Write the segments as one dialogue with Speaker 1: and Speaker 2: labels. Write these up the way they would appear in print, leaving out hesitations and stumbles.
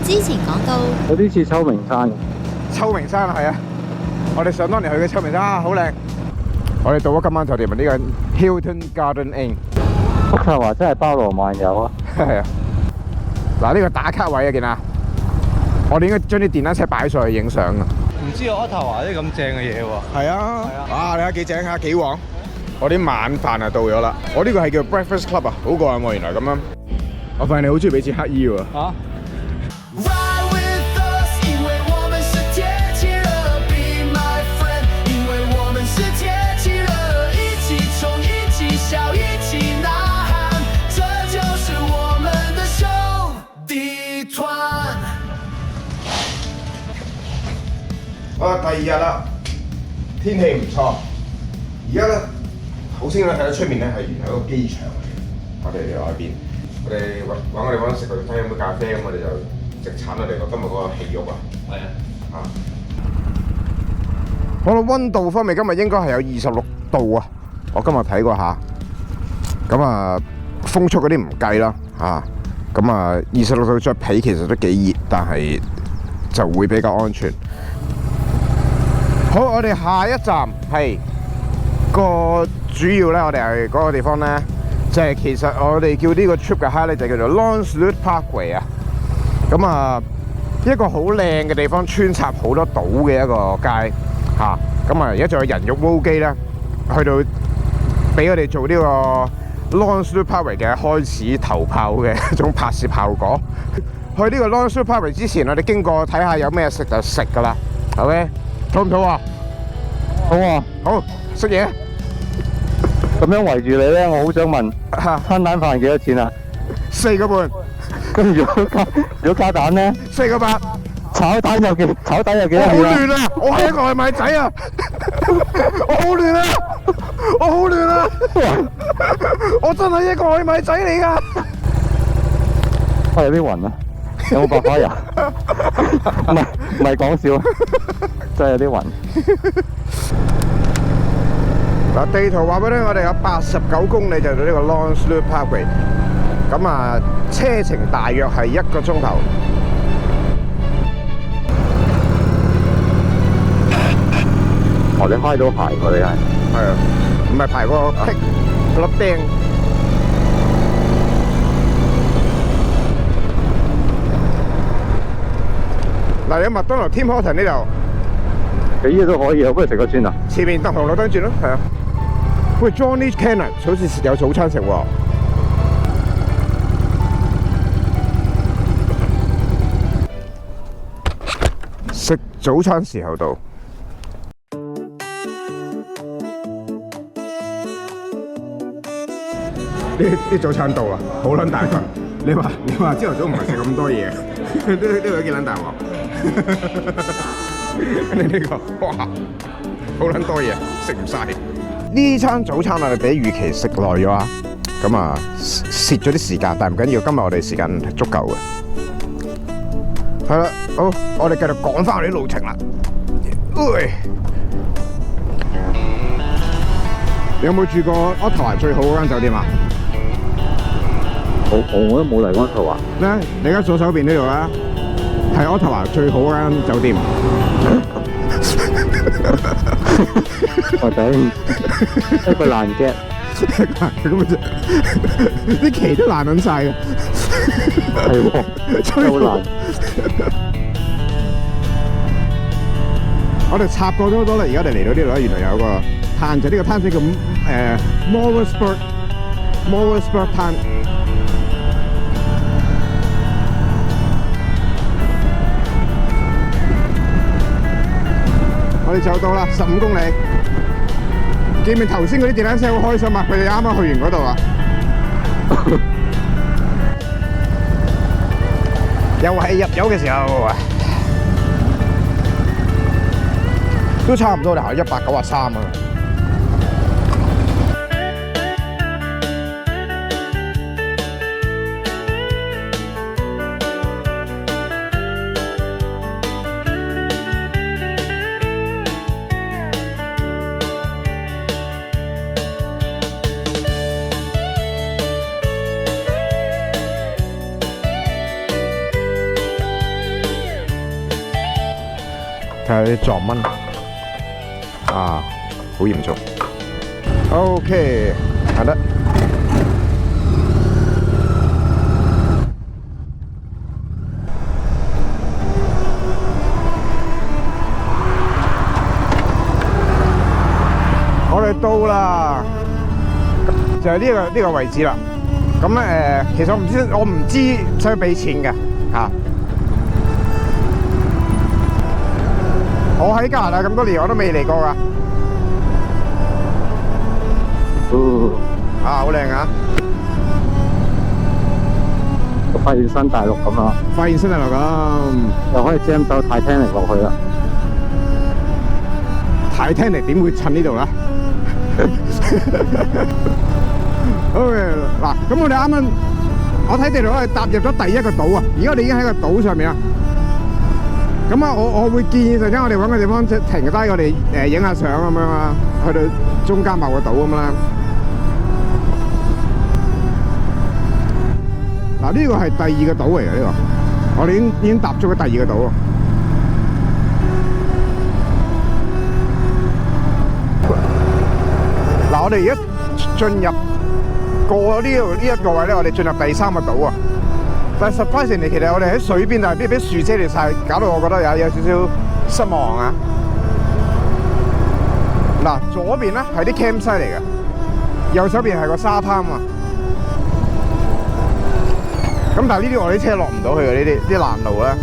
Speaker 1: 之前講到
Speaker 2: 有啲似秋名山。
Speaker 3: 秋名山係啊，我哋想當年去嘅秋名山啊，好靚。我哋到咗今晚酒店呢個 Hilton Garden Inn。
Speaker 2: 渥太華真係包羅萬有啊！
Speaker 3: 係啊，嗱呢個打卡位啊，見啊，我哋應該將啲電單車擺上去影相啊。
Speaker 4: 唔知有渥太華啲咁正嘅嘢喎。
Speaker 3: 係啊，哇！你睇幾正下幾旺。我啲晚飯啊到咗啦，我呢個係叫 Breakfast Club 啊，好過癮喎，原來咁樣。我發現你好中意俾錢乞衣喎。
Speaker 4: 嚇？
Speaker 3: 啊，第二日啦，天氣唔錯。而家咧，好清楚睇到出面咧係原來一個機場嚟嘅。我哋外邊，我哋揾我哋揾食個睇有冇咖啡咁，我哋就直鏟我哋今日嗰個氣浴啊。係啊。我諗溫度方面，今日應該係有26度啊。我今日睇過下，咁啊風速嗰啲唔計啦，咁啊26度着被其實都幾熱，但係就會比較安全。好，我哋下一站係個主要咧，我哋係嗰個地方咧，就係其實我哋叫呢個 trip 嘅 highlight 就叫做 Lancelot Parkway 啊。咁啊，一個好靚嘅地方，穿插好多島嘅一個街嚇。咁啊，而家仲有人肉烏機咧，去到俾我哋做呢個 Lancelot Parkway 嘅開始投炮嘅一種拍攝效果。去呢個 Lancelot Parkway 之前，我哋經過睇下有咩食就食㗎啦。OK。肚唔肚啊？
Speaker 2: 好啊，
Speaker 3: 好食嘢。
Speaker 2: 咁樣圍住你咧，我好想問，餐蛋飯幾多錢啊
Speaker 3: ？4個半。
Speaker 2: 咁如果加蛋咧
Speaker 3: ？4個8。
Speaker 2: 炒蛋有幾多錢啊？
Speaker 3: 我好亂啊！我係一個外賣仔啊！我好亂啊！我好亂啊！我真係一個外賣仔嚟㗎。
Speaker 2: 我有啲暈啊！有冇白花油？唔係講笑，真係有啲暈。
Speaker 3: 嗱，地圖話俾你聽，我哋有89公里就到呢個 Lancelot Parkway。咁啊，車程大約係1個鐘頭。
Speaker 2: 哦，你開到牌喎，你係？
Speaker 3: 係啊，唔係排個剔粒釘。嗱，有麥當勞 Tim Horton 呢度，
Speaker 2: 幾嘢都可以啊，不如食個轉啊！
Speaker 3: 前面紅綠燈轉咯，係啊。喂 ，Johnny Cannon 好似有早餐食喎。食早餐時候到。啲早餐到啦，好撚大份。你話朝頭早唔係食咁多嘢，呢個有幾撚大鑊？你呢個哇，好撚多嘢，食唔晒。呢餐早餐我哋比預期食耐咗啊，咁啊蝕咗啲時間，但係唔緊要，今日我哋時間係足夠嘅。係啦，好，我哋繼續講翻我哋啲路程啦。喂，你有冇住過渥太華最好嗰間酒店啊？
Speaker 2: 我都冇嚟渥太華。
Speaker 3: 咧，你而家左手邊呢度啊，係渥太華最好嗰間酒店。
Speaker 2: 我頂，一個爛 get，
Speaker 3: 咁啊啲旗都爛撚晒嘅。
Speaker 2: 係喎，真係好爛。
Speaker 3: 我哋插過咗好多啦，而家我哋嚟到呢度咧，原來有個攤仔，呢個攤仔叫Morrisburg 攤。我哋就到啦，15公里。見唔見頭先嗰啲電單車好開心啊？佢哋啱啱去完嗰度啊，又係入油嘅時候，都差唔多啦，193啊。睇下啲撞蚊啊，好嚴重。OK， 好的。我哋到啦，就係呢個位置啦。咁咧其實我唔知使唔使俾錢嘅嚇。我喺加拿大咁多年，我都未嚟過㗎。好靚啊！
Speaker 2: 發現新大陸咁啊！
Speaker 3: 發現新大陸咁，
Speaker 2: 又可以 jam 走Titanic落去啦。
Speaker 3: Titanic點會襯呢度咧？OK 嗱，咁我哋啱啱我睇地圖，我哋踏入咗第一個島啊！而家我哋已經喺個島上面啦。咁啊，我會建議陣間我哋揾個地方停低，我哋影下相咁樣啊，去到中間某個島咁啦。嗱，呢個係第二個島嚟嘅呢個，我哋已經踏足咗第二個島啊。嗱，我哋而家進入過呢一個位咧，我哋進入第三個島啊。但係 surprisingly， 其實我哋喺水邊，但係俾樹遮嚟曬，搞到我覺得有少少失望啊！嗱，左邊咧係啲 campsite 嚟嘅，右手邊係個沙灘啊。咁但係呢啲我啲車落唔到去嘅，呢啲爛路咧。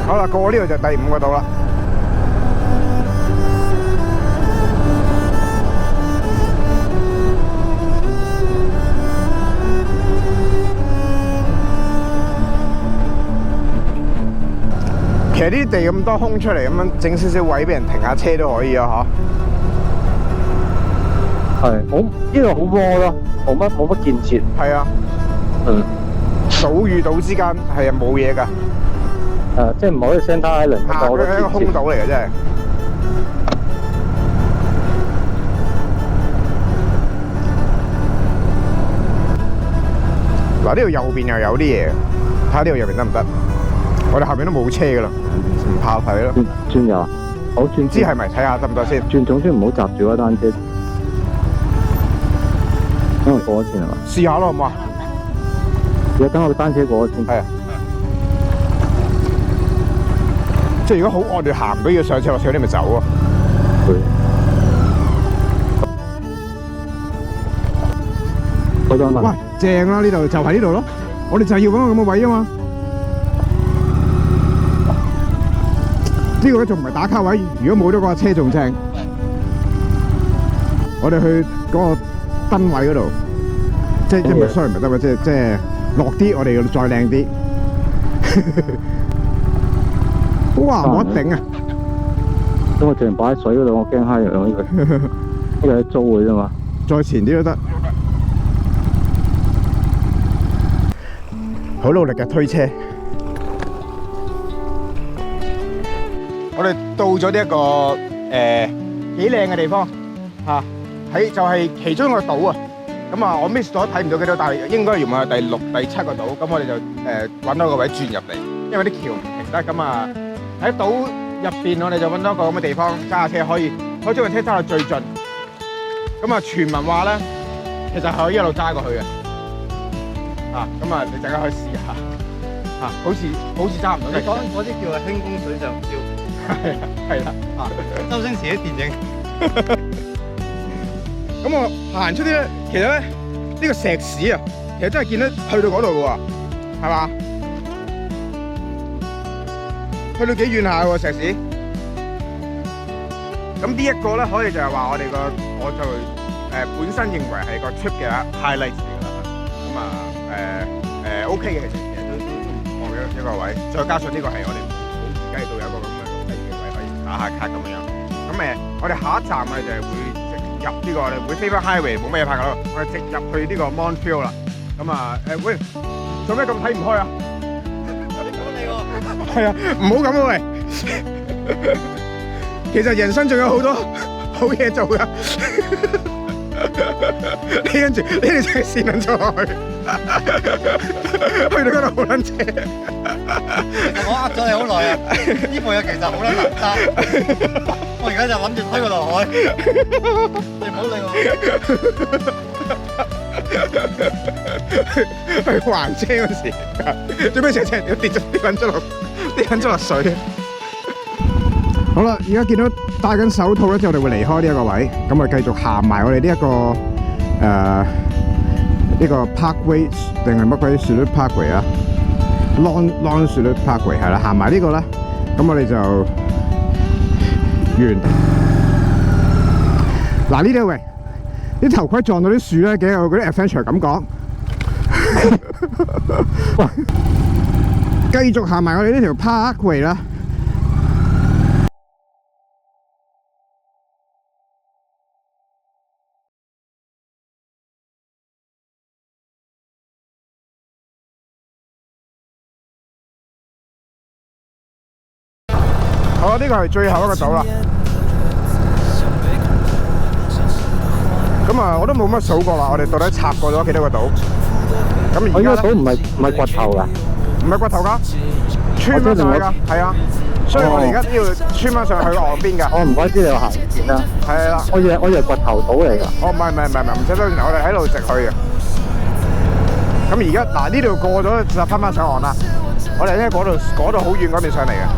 Speaker 3: 好啦，過呢度就第5個島啦。其實呢啲地咁多空出嚟，咁樣整少少位俾人停下車都可以啊！
Speaker 2: 係，好呢度好窩咯，冇乜建設。
Speaker 3: 係啊，島與島之間係冇嘢㗎。
Speaker 2: 即係唔可以 Center Island 咁多。
Speaker 3: 佢係一個空島嚟嘅，真係。嗱，呢度右邊又有啲嘢，睇下呢度右邊得唔得？我哋後邊都冇車㗎啦，唔怕睇咯。
Speaker 2: 轉右，好轉。
Speaker 3: 知係咪？睇下得唔得先？
Speaker 2: 轉總之唔好閘住嗰單車，因為過咗線係嘛？
Speaker 3: 試下咯，好唔好啊？
Speaker 2: 要等我個單車過咗先。係啊。
Speaker 3: 即係如果好惡劣行唔到要上車落車，你咪走啊！
Speaker 2: 好多問。
Speaker 3: 喂，正啦！呢度就喺呢度咯，我哋就係要揾個咁嘅位啊嘛。呢個咧仲唔係打卡位，如果冇咗嗰架車仲正。我哋去嗰個燈位嗰度，即係唔係 sorry 唔係燈位，即係落啲，我哋要再靚啲。哇！冇得頂啊！
Speaker 2: 咁我淨係擺喺水嗰度，我驚蝦藥呢個。呢個係租嘅啫嘛。
Speaker 3: 再前啲都得。好努力嘅推車。我哋到咗呢一個幾靚嘅地方嚇，喺就係其中一個島啊。咁啊，我 miss 咗睇唔到幾多，但係應該原本係第6、第7個島。咁我哋就揾到個位轉入嚟，因為啲橋唔停得。咁啊喺島入邊，我哋就揾到一個咁嘅地方，揸下車可以將個車揸到最盡。咁啊，傳聞話咧，其實係可以一路揸過去嘅。咁啊，你陣間可以試下。好似揸唔到。
Speaker 4: 你講嗰啲叫係輕功水上漂。
Speaker 3: 係啦，
Speaker 4: 周星馳啲電影。
Speaker 3: 咁我行出啲咧，其實咧呢個石屎啊，其實真係見得去到嗰度嘅喎，係嘛？去到幾遠下喎石屎。咁呢一個咧，可以就係話我就本身認為係個 trip 嘅 highlight 嚟㗎啦。咁啊OK 嘅，其實都唔錯嘅一個位，再加上呢個係我哋好而家度有個咁嘅第二個位可以打下卡咁樣。咁我哋下一站我哋就係會直入呢個，我哋唔會飛翻 highway， 冇咩嘢拍㗎咯。我哋直入去呢個 Montreal 啦。咁啊喂，做咩咁睇唔開啊？係啊，唔好咁啊喂！其實人生仲有好多好嘢做㗎。你跟住，你哋就係試撚咗落去。去到嗰度好撚斜。
Speaker 4: 其實我呃咗你好耐啊，呢部嘢其實好撚難揸。我而家就諗住推佢落海，你唔好理我。
Speaker 3: 去還車嗰時，做咩成隻跌緊咗落水？好啦，而家見到戴緊手套咧，之後我哋會離開呢一個位，咁啊繼續行埋我哋呢一個呢個 Parkway 定係乜鬼 Salute Parkway 啊 ？Long Salute Parkway 係啦，行埋呢個咧，咁我哋就完。嗱呢啲喂，啲頭盔撞到啲樹咧，幾有嗰啲 adventure 感覺。繼續行埋我哋呢條 Parkway 啦。好，呢個係最後一個島啦。咁啊，我都冇乜數過啦。我哋到底插過咗幾多個島？咁而家
Speaker 2: 呢個島唔係掘頭㗎，
Speaker 3: 唔係掘頭㗎，穿翻上去㗎，係啊。所以我哋而家都要穿翻上去岸邊㗎。
Speaker 2: 我唔怪之你有行線啦。
Speaker 3: 係啦。
Speaker 2: 我以為掘頭島嚟㗎。
Speaker 3: 哦，唔係，唔使兜轉頭，我哋喺度直去嘅。咁而家嗱呢度過咗就翻上岸啦。我哋咧嗰度好遠嗰邊上嚟嘅。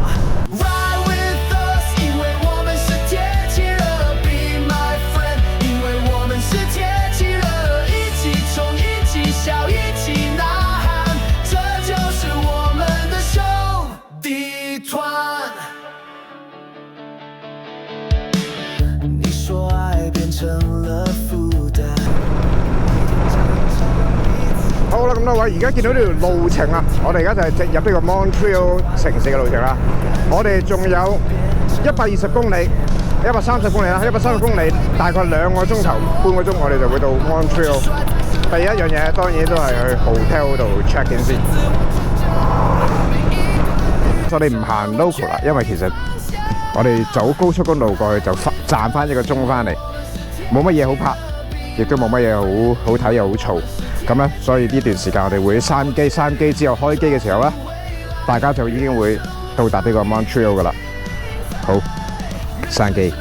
Speaker 3: 好啦，咁多位，而家見到呢條路程啊，我哋而家就係直入呢個 Montreal 城市嘅路程啦。我哋仲有120公里、130公里啦，130公里大概2個鐘頭、半個鐘，我哋就會到 Montreal。第一樣嘢當然都係去 hotel 度 check in 先。我哋唔行 local 啦，因為其實我哋走高速公路過去就賺翻1個鐘翻嚟，冇乜嘢好拍，亦都冇乜嘢好睇又好嘈。咁咧，所以呢段時間我哋會閂機之後開機嘅時候咧，大家就已經會到達呢個 Montreal 噶啦。好，閂機。